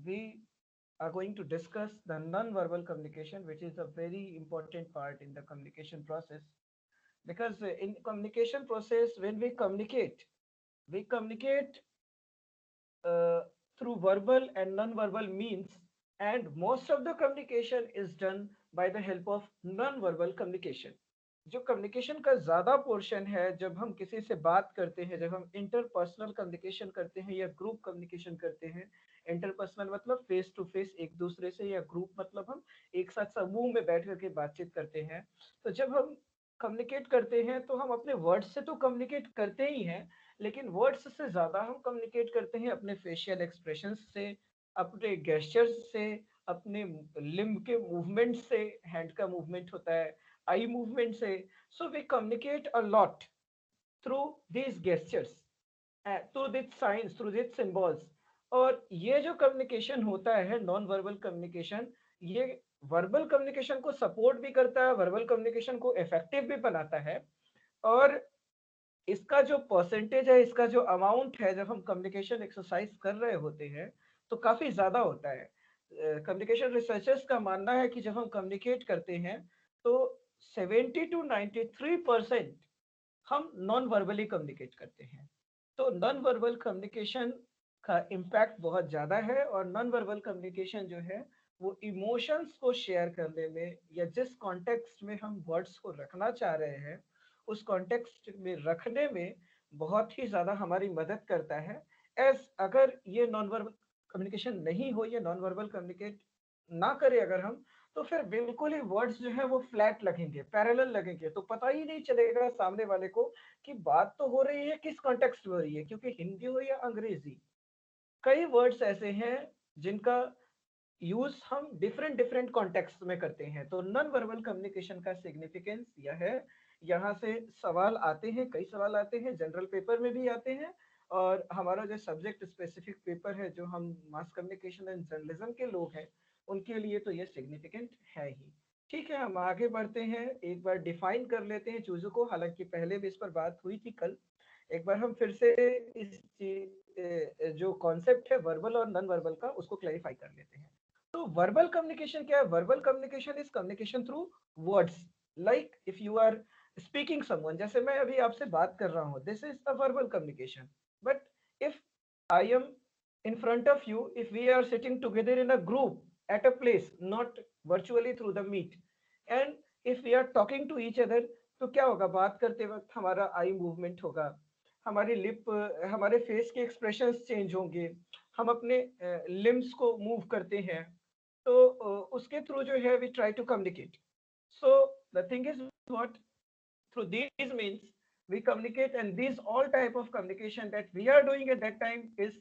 we are going to discuss the non-verbal communication, which is a very important part in the communication process. Because in communication process, when we communicate uh, through verbal and non-verbal means, and most of the communication is done by the help of non-verbal communication. जो communication का ज्यादा portion है, जब हम किसी से बात करते हैं, जब हम इंटरपर्सनल कम्युनिकेशन करते हैं या ग्रुप कम्युनिकेशन करते हैं। इंटरपर्सनल मतलब फेस टू फेस एक दूसरे से, या ग्रुप मतलब हम एक साथ समूह में बैठ करके बातचीत करते हैं। तो जब हम कम्युनिकेट करते हैं तो हम अपने वर्ड्स से तो कम्युनिकेट करते ही हैं, लेकिन वर्ड्स से ज्यादा हम कम्युनिकेट करते हैं अपने फेशियल एक्सप्रेशंस से, अपने गेस्चर्स से, अपने लिम्ब के मूवमेंट से। हैंड का मूवमेंट होता है, आई मूवमेंट से। So we communicate a lot through these gestures, through this science, through this symbols. और ये जो कम्युनिकेशन होता है नॉन वर्बल कम्युनिकेशन, ये वर्बल कम्युनिकेशन को सपोर्ट भी करता है, वर्बल कम्युनिकेशन को इफेक्टिव भी बनाता है। और इसका जो परसेंटेज है, इसका जो अमाउंट है, जब हम कम्युनिकेशन एक्सरसाइज कर रहे होते हैं तो काफी ज्यादा होता है। कम्युनिकेशन रिसर्चर्स का मानना है कि जब हम कम्युनिकेट करते हैं तो 70 to 93% हम नॉन वर्बली कम्युनिकेट करते हैं। तो नॉन वर्बल कम्युनिकेशन का इम्पैक्ट बहुत ज़्यादा है, और नॉन वर्बल कम्युनिकेशन जो है वो इमोशंस को शेयर करने में, या जिस कॉन्टेक्स्ट में हम वर्ड्स को रखना चाह रहे हैं उस कॉन्टेक्स्ट में रखने में बहुत ही ज़्यादा हमारी मदद करता है। एज अगर ये नॉन वर्बल कम्युनिकेशन नहीं हो, ये नॉन वर्बल कम्युनिकेट ना करें अगर हम, तो फिर बिल्कुल ही वर्ड्स जो है वो फ्लैट लगेंगे, पैरेलल लगेंगे, तो पता ही नहीं चलेगा सामने वाले को कि बात तो हो रही है, किस कॉन्टेक्स्ट में हो रही है। क्योंकि हिंदी हो या अंग्रेजी, कई वर्ड्स ऐसे हैं जिनका यूज हम डिफरेंट डिफरेंट कॉन्टेक्स्ट में करते हैं। तो नॉन वर्बल कम्युनिकेशन का सिग्निफिकेंस यह है। यहाँ से सवाल आते हैं, कई सवाल आते हैं, जनरल पेपर में भी आते हैं। और हमारा जो सब्जेक्ट स्पेसिफिक पेपर है, जो हम मास कम्युनिकेशन एंड जर्नलिज्म के लोग हैं, उनके लिए तो ये सिग्निफिकेंट है ही। ठीक है, हम आगे बढ़ते हैं, एक बार डिफाइन कर लेते हैं चूजों को। हालांकि पहले भी इस पर बात हुई थी कल। एक बार हम फिर से इस जो कॉन्सेप्ट है वर्बल और नॉन वर्बल का, उसको क्लैरिफाई कर लेते हैं। तो वर्बल कम्युनिकेशन क्या है? Verbal communication is communication through words. Like if you are speaking someone, जैसे मैं अभी आपसे बात कर रहा हूँ, this is a verbal communication. But if I am in front of you, if we are sitting together in a group at a place, not virtually through the meet, and if we are talking to each other, तो क्या होगा? बात करते वक्त हमारा eye movement होगा, हमारी lip, हमारे फेस के एक्सप्रेशंस चेंज होंगे, हम अपने लिम्स को मूव करते हैं। तो उसके थ्रू जो है we try to communicate. So the thing is what, through these means we communicate, and these all type of communication that we are doing at that time is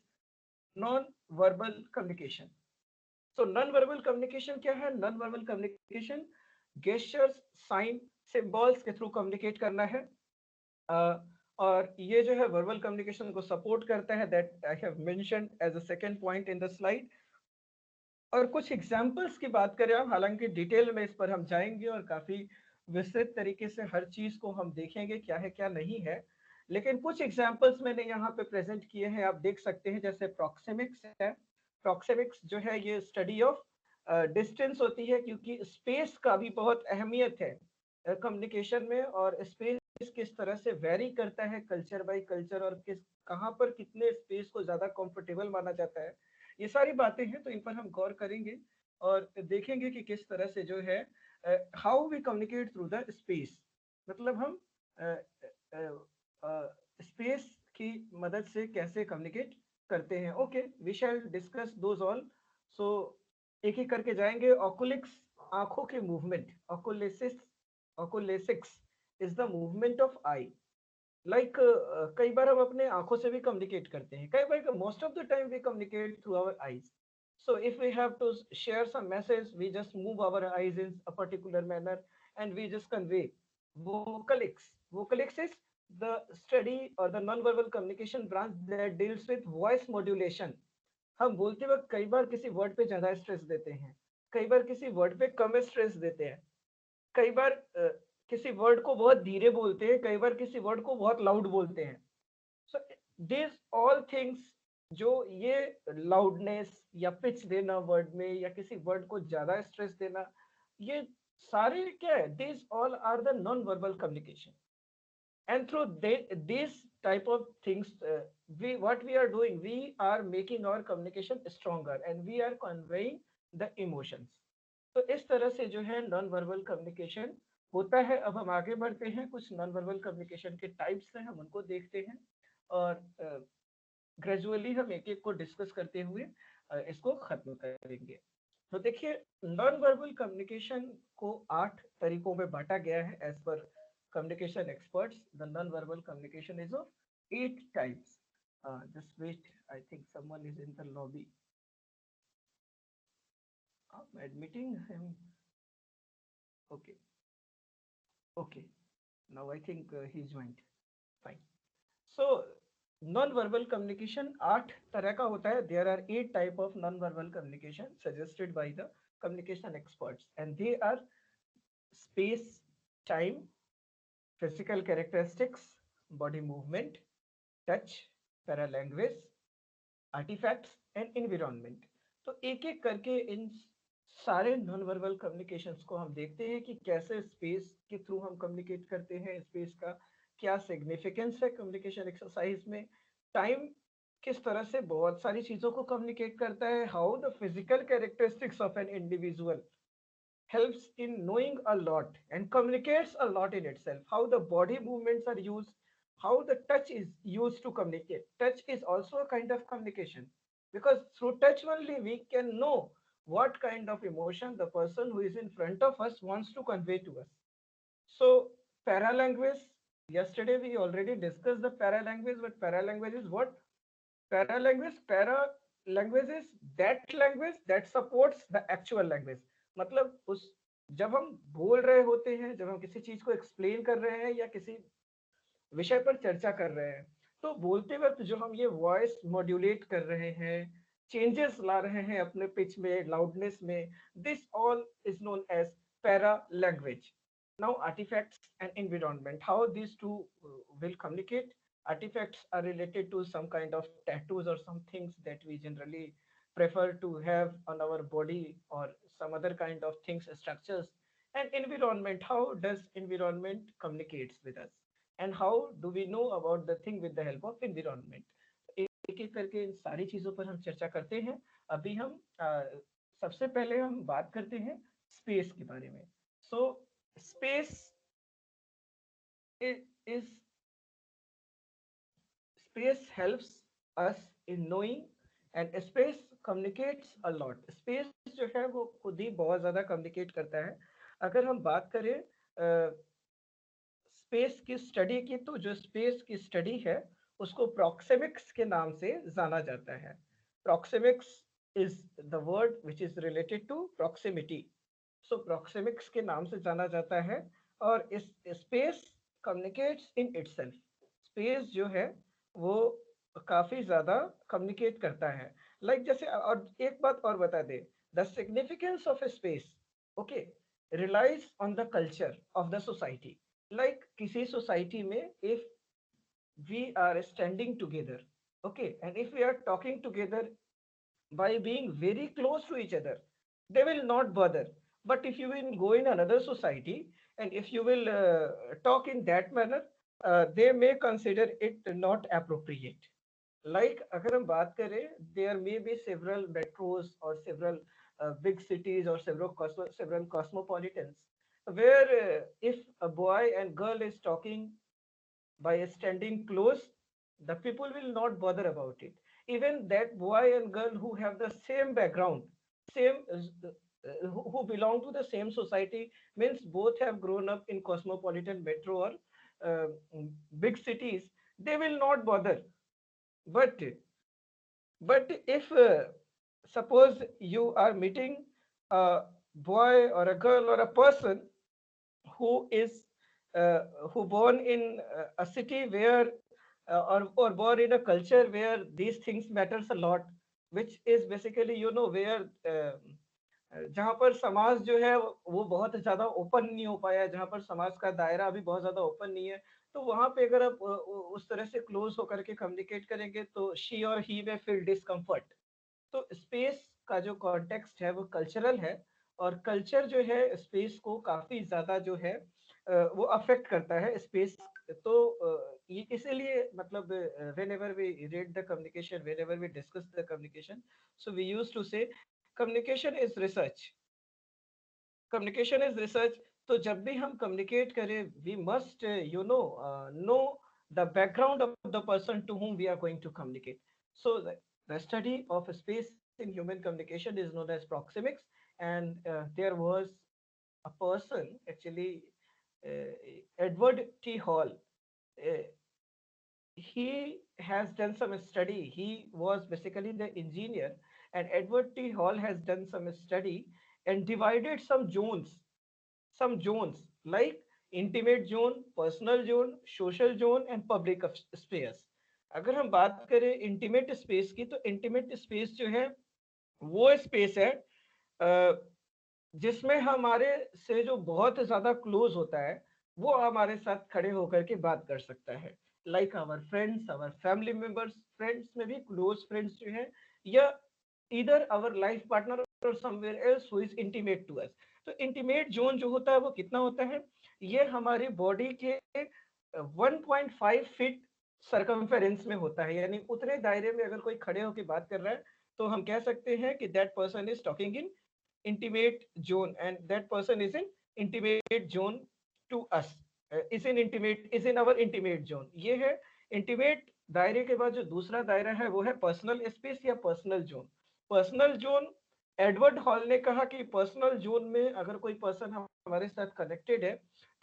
non-verbal communication. So non-verbal communication क्या है? Non-verbal communication gestures, sign, symbols के through communicate करना है। और ये जो है verbal communication को support करता है, that I have mentioned as a second point in the slide। और कुछ एग्जाम्पल्स की बात करें हम, हालांकि डिटेल में इस पर हम जाएंगे और काफी विस्तृत तरीके से हर चीज को हम देखेंगे क्या है क्या नहीं है। लेकिन कुछ एग्जाम्पल्स मैंने यहाँ पे प्रेजेंट किए हैं, आप देख सकते हैं। जैसे प्रॉक्सिमिक्स है। प्रॉक्सिमिक्स जो है ये स्टडी ऑफ डिस्टेंस होती है, क्योंकि स्पेस का भी बहुत अहमियत है कम्युनिकेशन में। और स्पेस किस तरह से वेरी करता है कल्चर बाय कल्चर, और किस कहाँ पर कितने स्पेस को ज्यादा कंफर्टेबल माना जाता है, ये सारी बातें हैं। तो इन पर हम गौर करेंगे और देखेंगे कि किस तरह से जो है how we communicate through the space. मतलब हम स्पेस की मदद से कैसे कम्युनिकेट करते हैं। Okay, we shall discuss those all. सो एक एक करके जाएंगे। ऑकुलिक्स, आंखों के movement. Oculesics, oculesics is the movement of eye. Like कई बार हम अपने आंखों से भी कम्युनिकेट करते हैं। कई बार, most of the time we communicate through our eyes. So if we have to share some message, we just move our eyes in a particular manner and we just convey. Vocalics. Vocalics is the study or the non-verbal communication branch that deals with voice modulation. हम बोलते वक्त कई बार किसी word पे ज्यादा stress देते हैं, कई बार किसी वर्ड पे कम स्ट्रेस देते हैं, कई बार किसी वर्ड को बहुत धीरे बोलते हैं, कई बार किसी वर्ड को बहुत लाउड बोलते हैं। So these all things जो ये लाउडनेस या पिच देना वर्ड में या किसी वर्ड को ज्यादा स्ट्रेस देना, ये सारे क्या है, this all are the non verbal communication. And through these type of things, we what we are doing, we are making our communication stronger and we are conveying the emotions. तो इस तरह से जो है नॉन वर्बल कम्युनिकेशन होता है. अब हम आगे बढ़ते हैं, कुछ नॉन वर्बल कम्युनिकेशन के टाइप्स हैं, हम उनको देखते हैं और ग्रेजुअली हम एक एक को डिस्कस करते हुए इसको खत्म करेंगे. तो देखिए, नॉन वर्बल कम्युनिकेशन को 8 तरीकों में बांटा गया है as per communication experts. The non-verbal communication is of 8 types. Just wait, I think someone is in the lobby. I'm admitting him. Okay, okay. Now I think he joined. Fine. So non-verbal communication 8 तरह का होता है. There are 8 type of non-verbal communication suggested by the communication experts, and they are space, time, physical characteristics, body movement, touch, paralanguage, artifacts and environment. तो एक एक करके इन सारे non verbal communications को हम देखते हैं कि कैसे स्पेस के थ्रू हम कम्युनिकेट करते हैं, स्पेस का क्या सिग्निफिकेंस है कम्युनिकेशन एक्सरसाइज में, टाइम किस तरह से बहुत सारी चीजों को कम्युनिकेट करता है, how the physical characteristics of an individual helps in knowing a lot and communicates a lot in itself. How the body movements are used, how the touch is used to communicate. Touch is also a kind of communication because through touch only we can know what kind of emotion the person who is in front of us wants to convey to us. So, paralanguage, yesterday we already discussed the paralanguage, but paralanguage is what? Paralanguage is that language that supports the actual language. मतलब उस जब हम बोल रहे होते हैं, जब हम किसी चीज को एक्सप्लेन कर रहे हैं या किसी विषय पर चर्चा कर रहे हैं, तो बोलते वक्त जो हम ये वॉइस मॉड्यूलेट कर रहे हैं, चेंजेस ला रहे हैं अपने पिच में, लाउडनेस में, this all is known as paralanguage. Now artifacts and environment, how these two will communicate. Artifacts are related to some kind of tattoos or some things that we generally prefer to have on our body or some other kind of things, structures. And environment, how does environment communicates with us and how do we know about the thing with the help of environment. एक एक करके इन सारी चीजों पर हम चर्चा करते हैं. अभी हम सबसे पहले हम बात करते हैं स्पेस के बारे में. So space is space helps us in knowing and space communicates a lot. Space जो है वो खुद ही बहुत ज्यादा कम्युनिकेट करता है. अगर हम बात करें स्पेस की स्टडी की, तो जो स्पेस की स्टडी है उसको प्रॉक्सिमिक्स के नाम से जाना जाता है. Proxemics is the word which is related to proximity. So proxemics के नाम से जाना जाता है. और इस space communicates in itself. Space जो है वो काफी ज्यादा कम्युनिकेट करता है. लाइक जैसे, और एक बात और बता दे, the significance of a space, okay, relies on the culture of the society. Like किसी society में, if we are standing together, okay, and if we are talking together by being very close to each other, they will not bother. But if you will go in another society and if you will talk in that manner, they may consider it not appropriate. Like अगर हम बात करें, there may be several metros or several big cities or several cosmopolitans where if a boy and girl is talking by standing close, the people will not bother about it. Even that boy and girl who have the same background, same who belong to the same society, means both have grown up in cosmopolitan metro or uh, big cities, they will not bother. But if suppose you are meeting a boy or a girl or a person who is who born in a city where or born in a culture where these things matters a lot, which is basically where जहाँ पर समाज जो है वो बहुत ज्यादा open नहीं हो पाया है, जहाँ पर समाज का दायरा अभी बहुत ज्यादा ओपन नहीं है, तो वहां पे अगर आप उस तरह से क्लोज होकर के कम्युनिकेट करेंगे तो शी और ही में फील डिस्कम्फर्ट। तो स्पेस का जो कॉन्टेक्स्ट है वो कल्चरल है, और कल्चर जो है स्पेस को काफी ज्यादा जो है वो अफेक्ट करता है स्पेस। तो ये इसीलिए मतलब whenever we read the communication, whenever we discuss the communication, so we used to say communication is research, communication is research. तो जब भी हम कम्युनिकेट करें we must know the background of the person to whom we are going to communicate. So the study of space in human communication is known as proxemics, and there was a person actually, Edward T. Hall. uh, he has done some study. He was basically the engineer, and Edward T. Hall has done some study and divided some zones like intimate zone, personal zone, social zone and public space. अगर हम बात करें intimate space की, तो intimate space जो है वो space है जिसमें हमारे से जो बहुत ज्यादा क्लोज होता है वो हमारे साथ खड़े होकर के बात कर सकता है, like our friends, our family members, friends में भी क्लोज फ्रेंड्स जो है, या इधर आवर लाइफ पार्टनर और someone else who is intimate to us. तो इंटीमेट जोन जो होता है वो कितना होता है, ये हमारी बॉडी के 1.5 फीट सरकमफेरेंस में होता है, यानी उतने दायरे में अगर कोई खड़े होकर बात कर रहा है तो हम कह सकते हैं कि that person is talking in intimate zone, and that person is in intimate zone to us, is in our intimate zone। ये है intimate दायरे के बाद जो दूसरा दायरा है वो है पर्सनल स्पेस या personal zone. Personal zone, Edward hall ने कहा कि पर्सनल जोन में अगर कोई पर्सन हमारे साथ कनेक्टेड है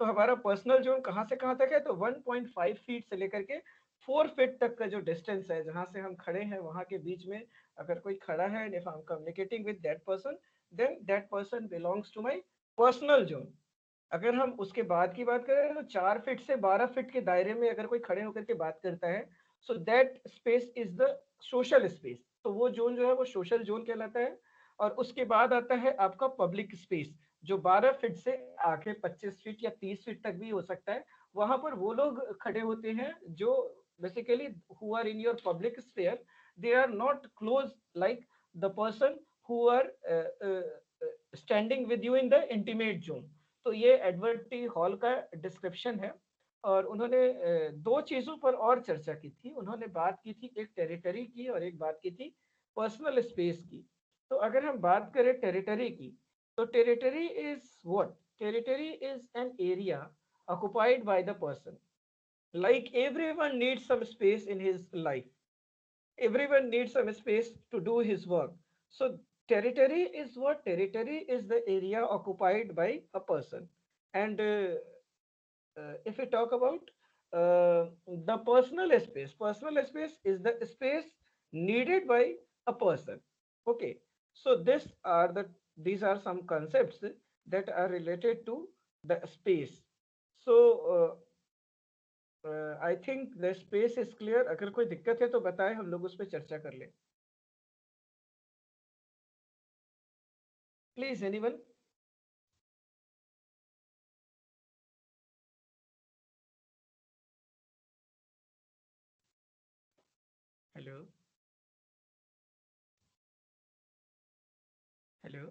तो हमारा पर्सनल जोन कहाँ से कहाँ तक है, तो 1.5 फीट से लेकर के 4 फीट तक का जो डिस्टेंस है जहां से हम खड़े हैं वहां के बीच में अगर कोई खड़ा है, if I M communicating with that person, then that person belongs to my personal zone। अगर हम उसके बाद की बात करें तो 4 फीट से 12 फीट के दायरे में अगर कोई खड़े होकर के बात करता है, so that space is the social space. तो वो जोन जो है वो सोशल जोन कहलाता है। और उसके बाद आता है आपका पब्लिक स्पेस, जो 12 फीट से आगे 25 फीट या 30 फीट तक भी हो सकता है। वहां पर वो लोग खड़े होते हैं जो basically who are in your public sphere, they are not close like the person who are standing with you in the intimate zone। तो ये एडवर्ड टी हॉल का डिस्क्रिप्शन है। और उन्होंने दो चीजों पर और चर्चा की थी। उन्होंने बात की थी एक टेरिटरी की और एक बात की थी पर्सनल स्पेस की। तो अगर हम बात करें टेरिटरी की, तो territory is what, territory is an area occupied by the person, like everyone needs some space in his life, everyone needs some space to do his work. So territory is what, territory is the area occupied by a person. And if we talk about the personal space is the space needed by a person. Okay, so these are some concepts that are related to the space। So I think the space is clear. अगर कोई दिक्कत है तो बताएं, हम लोग उस पर चर्चा कर लें। Please anyone. Hello, hello.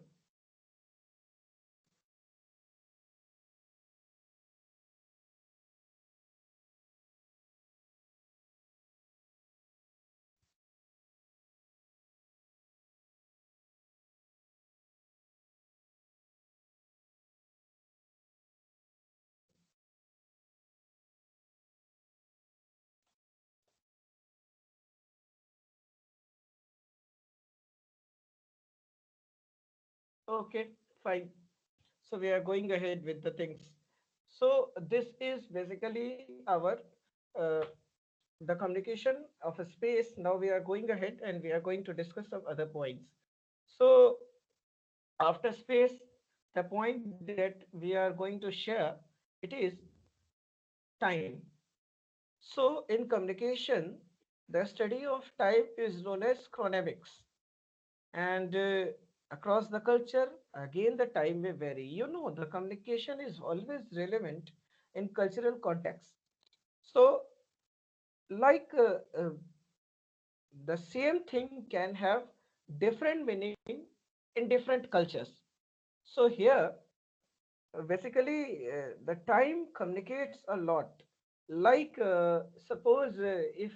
Okay, fine. So we are going ahead with the things. So this is basically our uh, the communication of a space. Now we are going ahead and we are going to discuss some other points. So after space, the point that we are going to share, it is time. So in communication, the study of time is known as chronemics. And across the culture, again, the time may vary. You know, the communication is always relevant in cultural context. So, like the same thing can have different meaning in different cultures. So here, basically, the time communicates a lot. Like, suppose if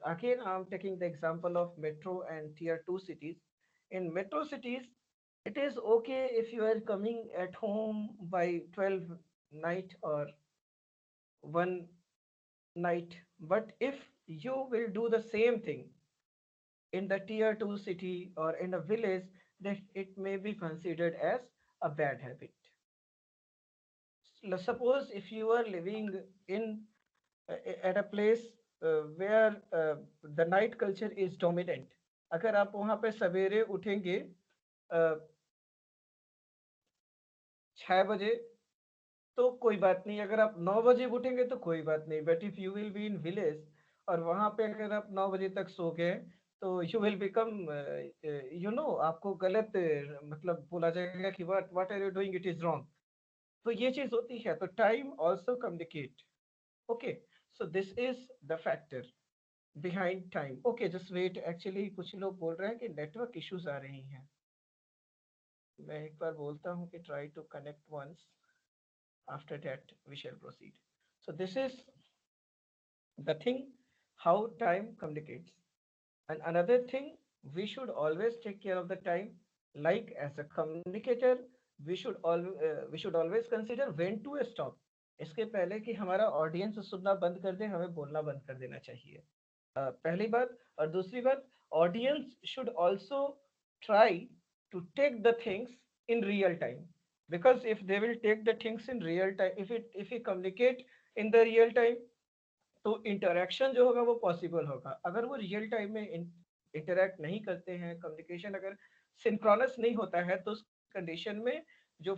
again I'm taking the example of metro and tier 2 cities. In metro cities, it is okay if you are coming at home by 12 night or 1 night, but if you will do the same thing in the tier 2 city or in a village, that it may be considered as a bad habit. Suppose if you are living in at a place where the night culture is dominant, अगर आप वहां पे सवेरे उठेंगे 6 बजे, तो कोई बात नहीं, अगर आप 9 बजे उठेंगे तो कोई बात नहीं, but if you will be in village और वहां पे अगर आप 9 बजे तक सो गए, तो यू विल बिकम आपको गलत मतलब बोला जाएगा कि what are you doing, it is wrong. तो ये चीज होती है, तो time also communicate. Okay, so this is the factor behind time. Okay, just wait, actually कुछ लोग बोल रहे हैं कि नेटवर्क इश्यूज आ रही हैं। मैं एक बार बोलता हूँ कि try to connect once, after that we shall proceed. So this is the thing, how time communicates. And another thing, we should always take care of the time. Like as a communicator, we should always consider when to stop. इसके पहले कि हमारा audience सुनना बंद कर दे, हमें बोलना बंद कर देना चाहिए। पहली बात। और दूसरी बात, audience should also try to take the things in real time, because if they will take the things in real time, if we communicate in the real time, तो इंटरेक्शन जो होगा वो पॉसिबल होगा। अगर वो रियल टाइम में interact नहीं करते हैं, कम्युनिकेशन अगर सिंक्रोनस नहीं होता है, तो उस कंडीशन में जो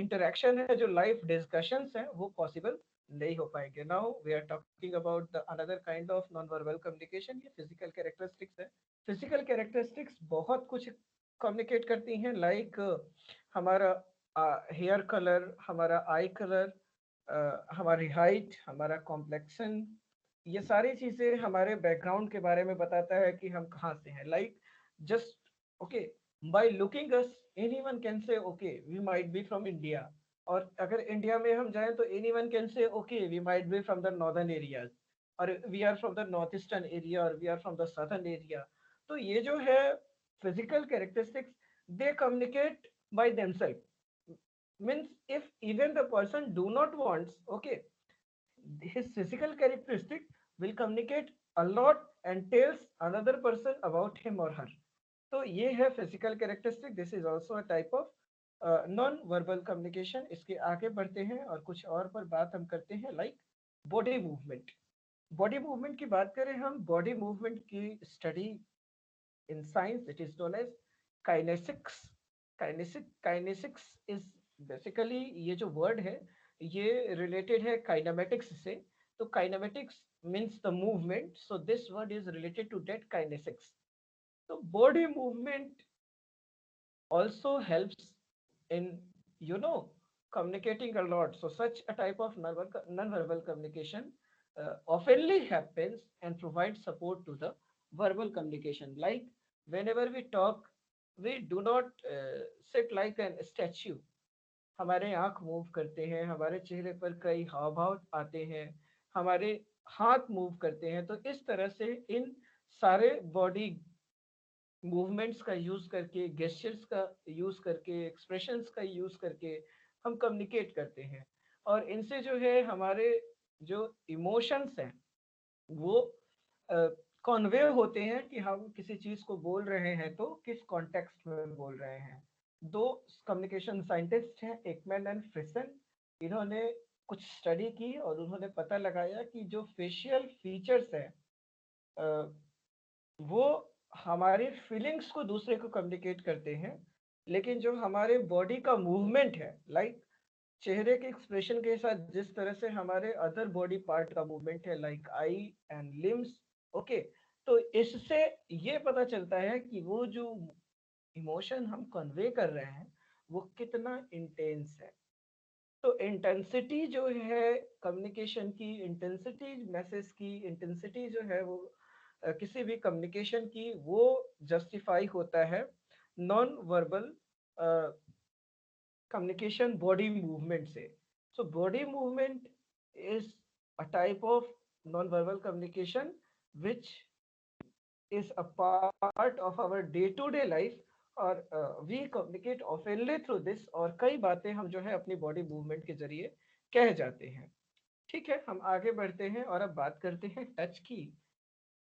इंटरेक्शन है, जो लाइव डिस्कशंस हैं, वो पॉसिबल नहीं हो पाएंगे। Now we are talking about the another kind of non verbal communication, ये फिजिकल कैरेक्टरिस्टिक्स है। फिजिकल कैरेक्टरिस्टिक्स बहुत कुछ कम्युनिकेट करती हैं, लाइक हमारा हेयर कलर, हमारा आई कलर, हमारी हाइट, हमारा कॉम्प्लेक्शन, ये सारी चीजें हमारे बैकग्राउंड के बारे में बताता है कि हम कहाँ से हैं। Like just okay, by looking us anyone can say okay we might be from India. और अगर इंडिया में हम जाएं तो anyone can say okay we might be from the northern areas, और we are from the north eastern area, और we are from the southern area. तो ये जो है physical characteristics, they communicate by themself. Means if even the person do not wants, okay, his physical characteristic will communicate a lot and tells another person about him or her. तो ये है physical characteristic, this is also a type of non verbal communication. इसके आगे बढ़ते हैं और कुछ और पर बात हम करते हैं, like body movement. Body movement की बात करें हम, बॉडी मूवमेंट की study in science it is known as kinesics. Kinesics is basically, ये जो वर्ड है ये रिलेटेड है काइनेमेटिक्स से। तो kinematics means the movement, so this word is related to that kinesics. तो body movement also helps in you know communicating a lot. So such a type of non-verbal communication oftenly happens and provides support to the verbal communication. Like whenever we talk, we do not sit like a statue. हमारे आंख move करते हैं, हमारे चेहरे पर कई हाव भाव आते हैं, हमारे हाथ मूव करते हैं। तो इस तरह से इन सारे बॉडी मूवमेंट्स का यूज करके, गेस्चर्स का यूज करके, एक्सप्रेशंस का यूज करके हम कम्युनिकेट करते हैं। और इनसे जो है हमारे जो इमोशंस हैं वो कॉन्वे होते हैं कि हम किसी चीज को बोल रहे हैं तो किस कॉन्टेक्स्ट में बोल रहे हैं। दो कम्युनिकेशन साइंटिस्ट हैं, एकमैन एंड फ्रिसन। इन्होंने कुछ स्टडी की और उन्होंने पता लगाया कि जो फेशियल फीचर्स हैं वो हमारे फीलिंग्स को दूसरे को कम्युनिकेट करते हैं, लेकिन जो हमारे बॉडी का मूवमेंट है, लाइक चेहरे के एक्सप्रेशन के साथ जिस तरह से हमारे अदर बॉडी पार्ट का मूवमेंट है, like I and limbs, okay, तो इससे ये पता चलता है कि वो जो इमोशन हम कन्वे कर रहे हैं वो कितना इंटेंस है। तो इंटेंसिटी जो है कम्युनिकेशन की, इंटेंसिटी मैसेज की, इंटेंसिटी जो है वो किसी भी कम्युनिकेशन की, वो जस्टिफाई होता है non verbal communication body movement से. So body movement is a type of non-verbal communication which is a part of our day-to-day life और we communicate oftenly through this और कई बातें हम जो है अपनी body movement के जरिए कह जाते हैं. ठीक है, हम आगे बढ़ते हैं और अब बात करते हैं टच की.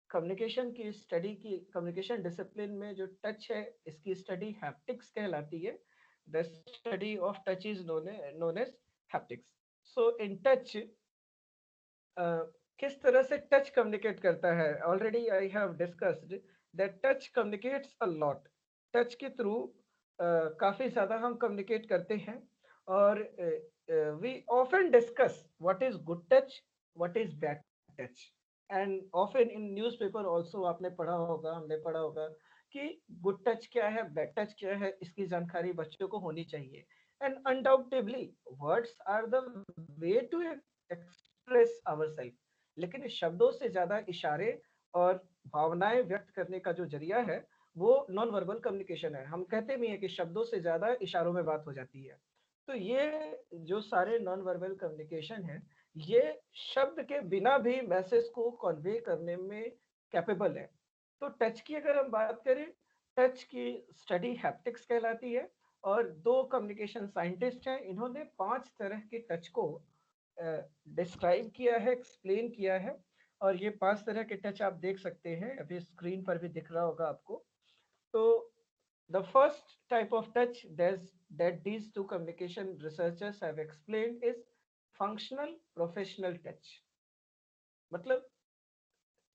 कम्युनिकेशन की स्टडी की, कम्युनिकेशन डिसिप्लिन में जो टच है इसकी स्टडी हैप्टिक्स कहलाती है. The study of touch is known as haptics. So in touch किस तरह से टच कम्युनिकेट करता है, already I have discussed that touch communicates a lot. Touch के थ्रू काफी ज्यादा हम कम्युनिकेट करते हैं और we often discuss what is good touch, what is bad touch. And often in newspaper also आपने पढ़ा होगा, हमने पढ़ा होगा कि गुड टच क्या है, बैड टच क्या है, इसकी जानकारी बच्चों को होनी चाहिए. And undoubtedly words are the way to express ourself. लेकिन शब्दों से ज्यादा इशारे और भावनाएं व्यक्त करने का जो जरिया है वो नॉन वर्बल कम्युनिकेशन है. हम कहते भी हैं कि शब्दों से ज्यादा इशारों में बात हो जाती है. तो ये जो सारे नॉन वर्बल कम्युनिकेशन है, ये शब्द के बिना भी मैसेज को कन्वे करने में कैपेबल है. तो टच की अगर हम बात करें, टच की स्टडी हैप्टिक्स कहलाती है और दो कम्युनिकेशन साइंटिस्ट हैं, इन्होंने 5 तरह के टच को डिस्क्राइब किया है, एक्सप्लेन किया है. और ये 5 तरह के टच आप देख सकते हैं, अभी स्क्रीन पर भी दिख रहा होगा आपको. तो the first type of touch that these two communication researchers have explained is functional professional touch. मतलब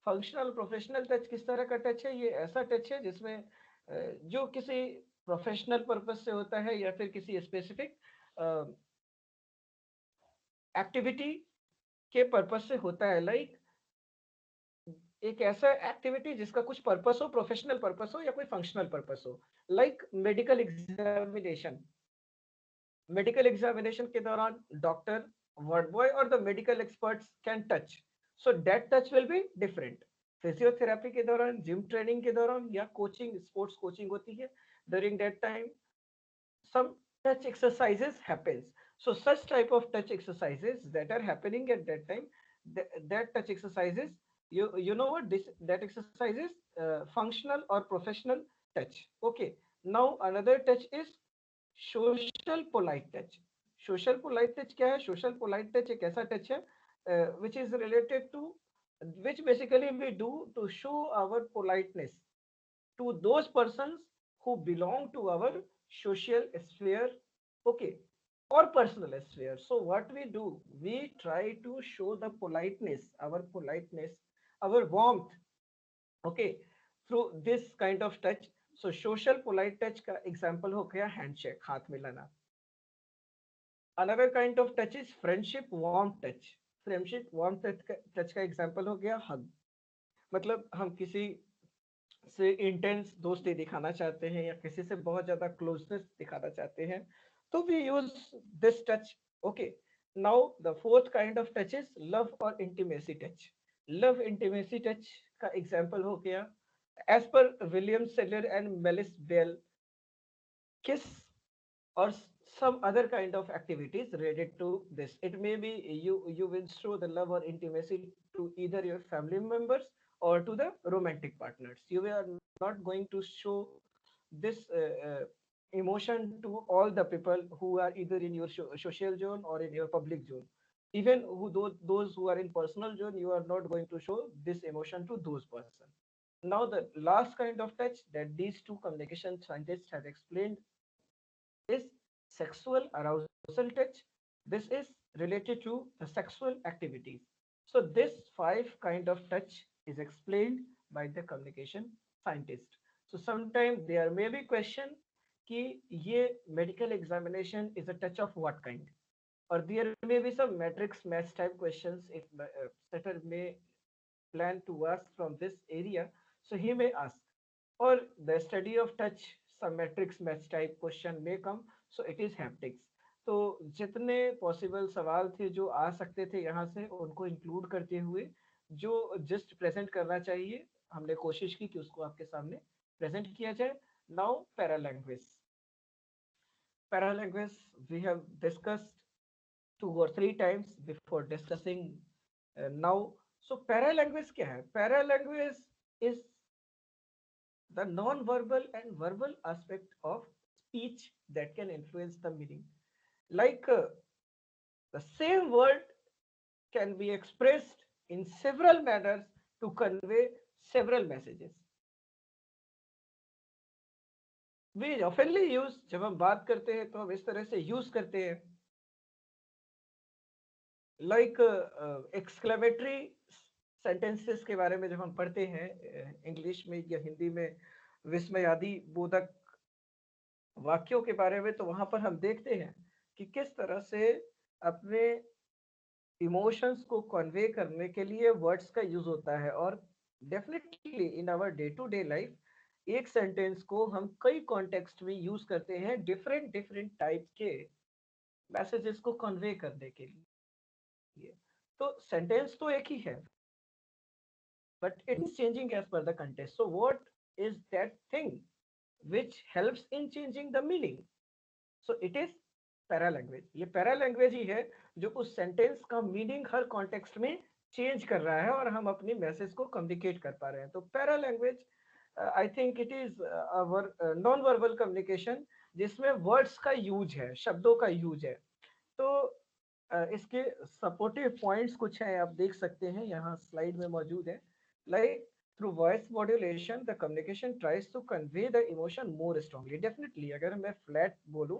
फंक्शनल प्रोफेशनल टच किस तरह का टच है? ये ऐसा टच है जिसमें जो किसी प्रोफेशनल पर्पस से होता है या फिर किसी स्पेसिफिक एक्टिविटी के पर्पस से होता है. लाइक एक ऐसा एक्टिविटी जिसका कुछ पर्पस हो, प्रोफेशनल पर्पस हो या कोई फंक्शनल पर्पस हो. Like medical examination. Medical examination के दौरान डॉक्टर, वर्ड बॉय और the medical experts can touch. So that touch will be different. Physiotherapy के दौरान, जिम ट्रेनिंग के दौरान या कोचिंग, स्पोर्ट्स कोचिंग होती है, during that time some touch exercises happens. So such type of touch exercises that are happening at that time, that touch exercises, you know what this that exercise is, functional or professional touch. Okay, now another touch is social polite touch. Social polite touch क्या है? Social polite touch एक ऐसा touch है which is related to, which basically we do to show our politeness to those persons who belong to our social sphere, okay, or personal sphere. So what we do, we try to show the politeness, our warmth, okay, through this kind of touch. So social polite touch का example हो गया handshake, हाथ मिलाना. Another kind of touch is friendship warm touch. Friendship warm touch का example हो गया hug. मतलब हम किसी से इंटेंस दोस्ती दिखाना चाहते हैं या किसी से बहुत ज्यादा क्लोजनेस दिखाना चाहते हैं, तो we use this touch. Okay, now the fourth kind of touch is love और intimacy touch. Love intimacy touch का एग्जांपल हो गया, as per William Seller and Melis Bell, kiss or some other kind of activities related to this. It may be you will show the love or intimacy to either your family members or to the romantic partners. You are not going to show this emotion to all the people who are either in your social zone or in your public zone. Even those who are in personal zone, you are not going to show this emotion to those persons. Now the last kind of touch that these two communication scientists have explained is sexual arousal touch. This is related to the sexual activities. So this 5 kind of touch is explained by the communication scientist. So sometimes there may be question कि ये medical examination is a touch of what kind, or there may be some matrix match type questions if setter may plan to ask from this area. So he may ask, or the study of touch, some matrix match type question may come. So it is haptics. तो जितने possible सवाल थे जो आ सकते थे यहाँ से, उनको इंक्लूड करते हुए जो जस्ट प्रेजेंट करना चाहिए, हमने कोशिश की कि उसको आपके सामने प्रेजेंट किया जाए. Now paralanguage. Paralanguage we have discussed 2 or 3 times before discussing now. So paralanguage क्या है? Paralanguage is the non-verbal and verbal aspect of speech that can influence the meaning. Like the same word can be expressed in several manners to convey several messages. We oftenly use, जब हम बात करते हैं तो हम इस तरह से यूज करते हैं. लाइक एक्सक्लेमेटरी सेंटेंसेस के बारे में जब हम पढ़ते हैं इंग्लिश में या हिंदी में, विस्मयादि बोधक वाक्यों के बारे में, तो वहां पर हम देखते हैं कि किस तरह से अपने इमोशंस को कन्वे करने के लिए वर्ड्स का यूज होता है. और definitely in our day to day life एक सेंटेंस को हम कई कॉन्टेक्स्ट में यूज करते हैं डिफरेंट डिफरेंट टाइप के मैसेजेस को कन्वे करने के लिए. तो सेंटेंस तो एक ही है, but it is changing as per the context. So what is that thing which helps in changing the meaning? So it is पैरालैंग्वेज. ये पैरालैंग्वेज ही है जो उस सेंटेंस का मीनिंग हर कॉन्टेक्स्ट में चेंज कर रहा है और हम अपनी मैसेज को कम्युनिकेट कर पा रहे हैं. तो paralanguage I think it is our non verbal communication जिसमें वर्ड्स का यूज है, शब्दों का यूज है. तो इसके सपोर्टिव पॉइंट्स कुछ हैं, आप देख सकते हैं यहाँ स्लाइड में मौजूद है. Like through voice modulation the communication tries to convey the emotion more strongly. Definitely अगर मैं फ्लैट बोलूं,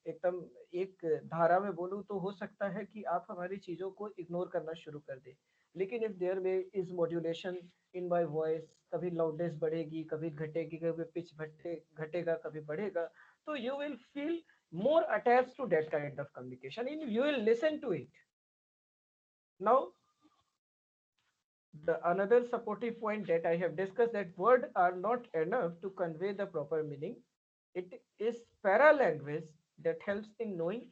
एकदम एक धारा में बोलूं, तो हो सकता है कि आप हमारी चीजों को इग्नोर करना शुरू कर दें. लेकिन इफ देयर में is modulation in my voice, कभी लाउडनेस बढ़ेगी, कभी घटेगी, कभी पिच घटेगा, कभी बढ़ेगा, तो you will feel more attached to that kind of communication and you will listen to it. Now the another supportive point that I have discussed, that words are not enough to convey the proper meaning. It is paralanguage that helps in knowing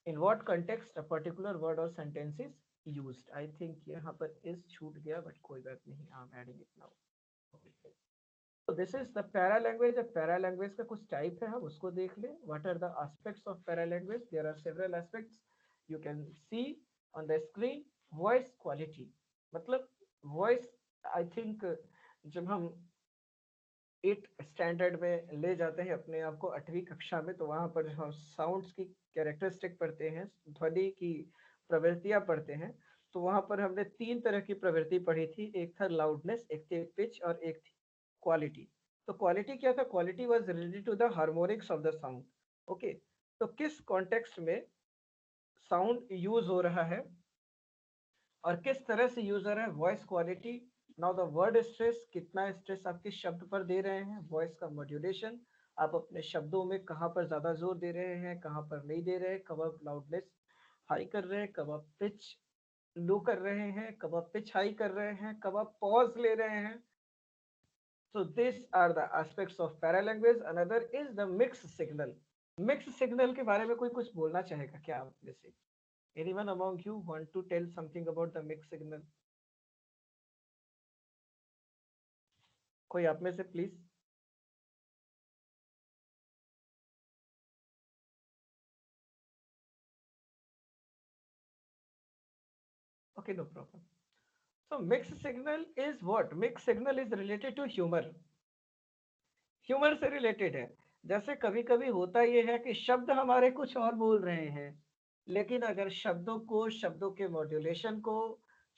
in what context a particular word or sentence is used. I think यहाँ पर is छूट गया, but कोई बात नहीं, I'm adding it now. So this is the paralanguage. अब paralanguage का कुछ type है, हम उसको देख लें. What are the aspects of paralanguage? There are several aspects. You can see on the screen. Voice quality. मतलब voice, I think जब हम 8 स्टैंडर्ड में ले जाते हैं अपने आप को 8वीं कक्षा में, तो वहाँ पर जब हम साउंड्स की कैरेक्टरिस्टिक पढ़ते हैं, ध्वनि की प्रवृत्तियाँ पढ़ते हैं, तो वहाँ पर हमने 3 तरह की प्रवृत्ति पढ़ी थी. एक था लाउडनेस, एक थी पिच और एक थी क्वालिटी. तो क्वालिटी क्या था? Quality was related to the harmonics of the sound. Okay, तो किस कॉन्टेक्स्ट में साउंड यूज हो रहा है और किस तरह से यूज हो रहा है. Voice quality. Now the word stress, कितना स्ट्रेस आप किस शब्द पर दे रहे हैं. वॉइस का मॉड्यूलेशन, आप अपने शब्दों में कहाँ पर ज्यादा जोर दे रहे हैं, कहाँ पर नहीं दे रहे हैं, कब आप लाउडनेस हाई कर रहे हैं, कब आप पिच लो कर रहे हैं, कब आप पिच हाई कर रहे हैं, कब आप पॉज ले रहे हैं. So these are the aspects of paralanguage. Another is the mixed signal. Mixed signal के बारे में कोई कुछ बोलना चाहेगा क्या आप में से? Anyone among you want to tell something about the mixed signal? कोई आप में से please. Okay, no problem. So mixed signal is what? Mixed signal is related to humor. Humour से रिलेटेड है. जैसे कभी कभी होता यह है कि शब्द हमारे कुछ और बोल रहे हैं, लेकिन अगर शब्दों को, शब्दों के मॉड्यूलेशन को,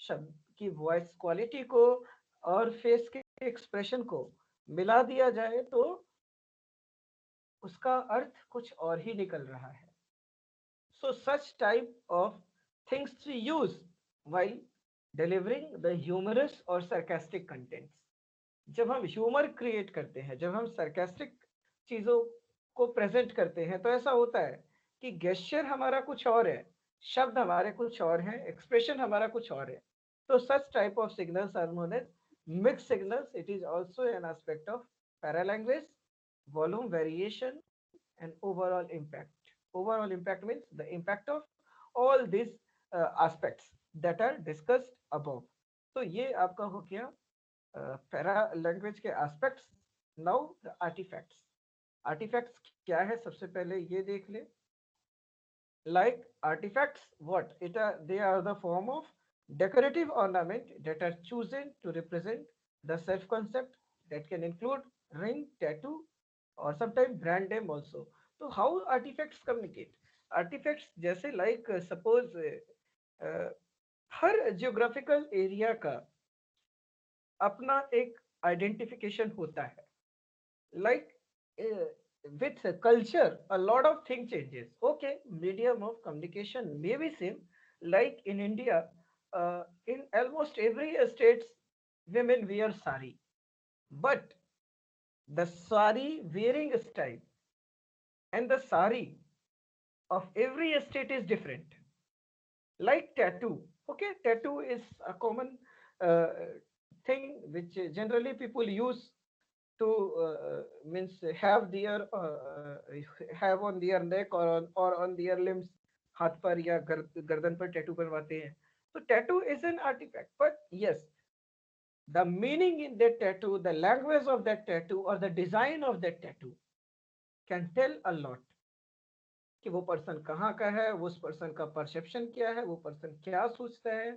शब्द की वॉइस क्वालिटी को और फेस के एक्सप्रेशन को मिला दिया जाए, तो उसका अर्थ कुछ और ही निकल रहा है. So such type of things to use while delivering the humorous और सरकास्टिक कंटेंट्स. जब हम ह्यूमर क्रिएट करते हैं, जब हम सरकास्टिक चीजों को प्रेजेंट करते हैं, तो ऐसा होता है कि गेस्चर हमारा कुछ और है, शब्द हमारे कुछ और हैं, एक्सप्रेशन हमारा कुछ और है. तो such type of signals are known as mix signals. It is also an aspect of paralanguage. Volume variation and overall impact. Overall impact means the impact of all these aspects that are discussed above. तो ये आपका हो गया paralanguage के aspects. Now the artifacts. Artifacts क्या है सबसे पहले ये देख ले. Like artifacts, what? They are the form of decorative ornament that are chosen to represent the self-concept that can include ring, tattoo, or sometimes brand name also. So how artifacts communicate? Artifacts जैसे like suppose हर geographical area का अपना एक identification होता है. Like uh, with culture a lot of thing changes. Okay, medium of communication may be same. Like in India, in almost every states women wear sari, but the sari wearing style and the sari of every state is different. Like tattoo. Okay, tattoo is a common uh, thing which generally people use to means have on their neck or on their limbs. हाथ पर या गर्दन पर tattoo बनवाते हैं. So tattoo is an artifact, but yes, the meaning in that tattoo, the language of that tattoo or the design of that tattoo can tell a lot. कि वो person कहाँ का है, उस पर्सन का परसेप्शन क्या है, वो पर्सन क्या सोचता है.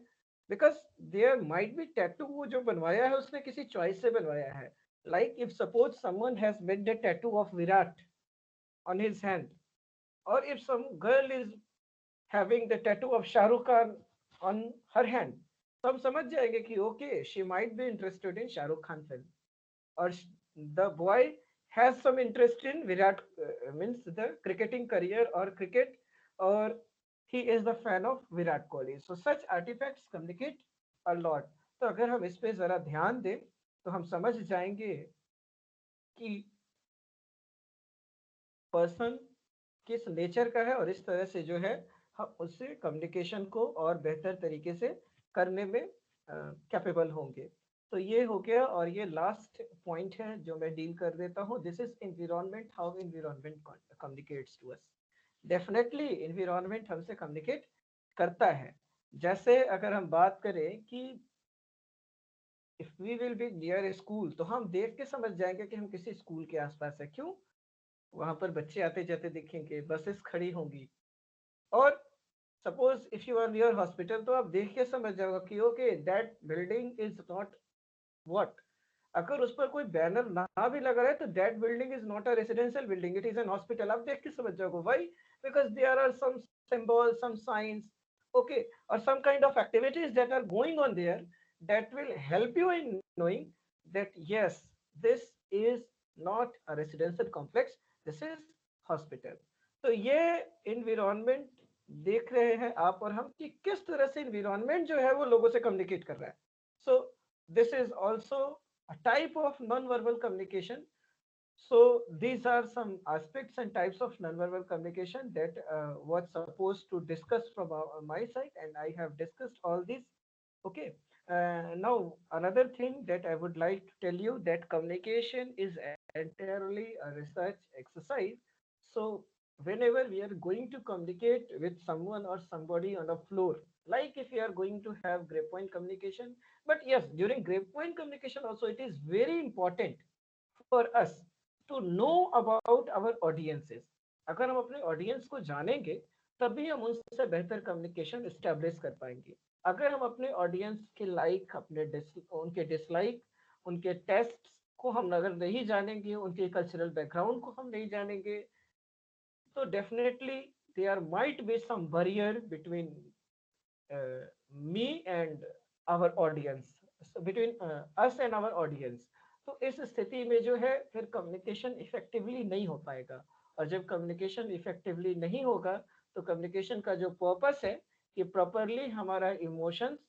Because there might be tattoo, वो जो बनवाया है उसने किसी चॉइस से बनवाया है. Like if suppose someone has made the tattoo of Virat on his hand, or if some girl is having the tattoo of Shahrukh Khan on her hand, तो हम समझ जाएंगे कि okay, she might be interested in Shahrukh Khan film, or the boy has some interest in Virat, means the cricketing career or cricket, or he is the fan of Virat Kohli. So such artifacts communicate a lot. तो अगर हम इस पे जरा ध्यान दें तो हम समझ जाएंगे कि पर्सन किस नेचर का है और इस तरह से जो है हम उससे कम्युनिकेशन को और बेहतर तरीके से करने में कैपेबल होंगे. तो ये हो गया. और ये लास्ट पॉइंट है जो मैं डील कर देता हूँ. This is environment, how environment communicates to us. Definitely environment हमसे कम्युनिकेट करता है. जैसे अगर हम बात करें कि if we will be near a school, तो हम देख के समझ जाएंगे कि हम किसी स्कूल के आसपास है. क्यों? वहां पर बच्चे आते जाते दिखेंगे, बसेस खड़ी होंगी. और suppose if you are near hospital, तो आप देख के समझ जाओगे कि okay that building is not what. अगर उस पर कोई बैनर ना भी लगा रहा है तो that building is not a residential building, it is an hospital. आप देख के समझ जाओगे. Why? Because there are some symbols, some signs, okay, or some kind of activities that are going on there that will help you in knowing that yes, this is not a residential complex, this is hospital. तो ये environment देख रहे हैं आप और हम कि किस तरह से environment जो है वो लोगों से communicate कर रहा है. So this is also a type of non-verbal communication. So these are some aspects and types of non-verbal communication that was supposed to discuss from my side, and I have discussed all these. Okay. Now another thing that I would like to tell you, that communication is entirely a research exercise. So whenever we are going to communicate with someone or somebody on a floor, like if we are going to have grade point communication, but yes, during grade point communication also it is very important for us to know about our audiences. अगर हम अपने audience को जानेंगे तभी हम उनसे बेहतर communication establish कर पाएंगे. अगर हम अपने ऑडियंस के लाइक, उनके डिसलाइक, उनके टेस्ट को हम अगर नहीं जानेंगे, उनके कल्चरल बैकग्राउंड को हम नहीं जानेंगे, तो definitely there might be some barrier between me and our audience, so between us and our audience. तो इस स्थिति में जो है फिर कम्युनिकेशन इफेक्टिवली नहीं हो पाएगा. और जब कम्युनिकेशन इफेक्टिवली नहीं होगा तो कम्युनिकेशन का जो पर्पस है कि प्रॉपरली हमारा emotions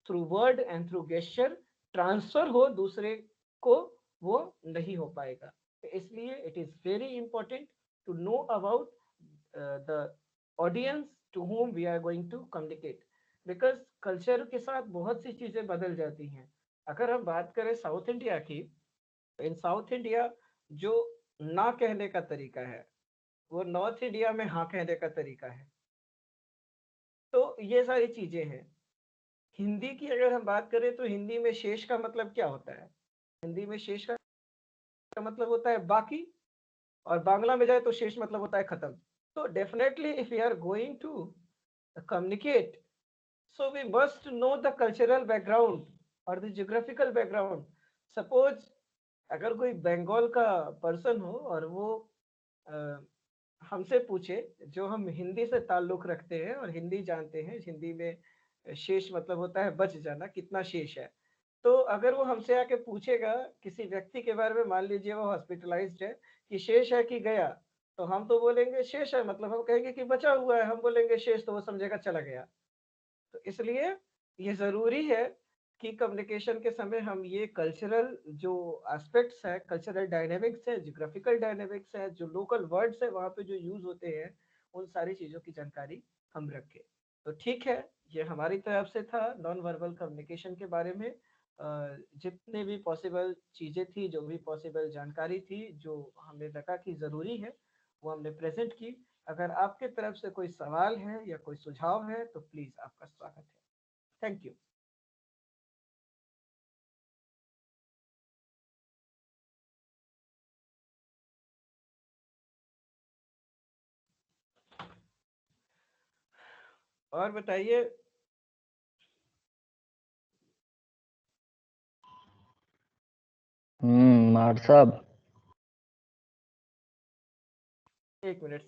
through word and through gesture transfer हो दूसरे को, वो नहीं हो पाएगा. तो इसलिए it is very important to know about the audience to whom we are going to communicate. Because culture के साथ बहुत सी चीजें बदल जाती हैं. अगर हम बात करें साउथ इंडिया की, इन साउथ इंडिया जो ना कहने का तरीका है, वो नॉर्थ इंडिया में हाँ कहने का तरीका है। तो ये सारी चीजें हैं। हिंदी की अगर हम बात करें तो हिंदी में शेष का मतलब क्या होता है? हिंदी में शेष का मतलब होता है बाकी, और बांग्ला में जाए तो शेष मतलब होता है खत्म। तो definitely if you are going to communicate, so we must know the cultural background or the geographical background. Suppose अगर कोई बंगाल का पर्सन हो और वो अ, हमसे पूछे, जो हम हिंदी से ताल्लुक रखते हैं और हिंदी जानते हैं, हिंदी में शेष मतलब होता है बच जाना, कितना शेष है। तो अगर वो हमसे आके पूछेगा किसी व्यक्ति के बारे में, मान लीजिए वो हॉस्पिटलाइज्ड है, कि शेष है कि गया, तो हम तो बोलेंगे शेष है, मतलब हम कहेंगे कि बचा हुआ है, हम बोलेंगे शेष, तो वो समझेगा चला गया। तो इसलिए ये ज़रूरी है कि कम्युनिकेशन के समय हम ये कल्चरल जो एस्पेक्ट्स है, कल्चरल डायनामिक्स है, ज्योग्राफिकल डायनामिक्स है, जो लोकल वर्ड्स है वहाँ पे जो यूज़ होते हैं, उन सारी चीज़ों की जानकारी हम रखें। तो ठीक है, ये हमारी तरफ से था नॉन वर्बल कम्युनिकेशन के बारे में। जितने भी पॉसिबल चीज़ें थी, जो भी पॉसिबल जानकारी थी, जो हमें लगा कि ज़रूरी है, वो हमने प्रेजेंट की। अगर आपके तरफ से कोई सवाल है या कोई सुझाव है तो प्लीज आपका स्वागत है। Thank you. और बताइए। मार साहब। एक मिनट।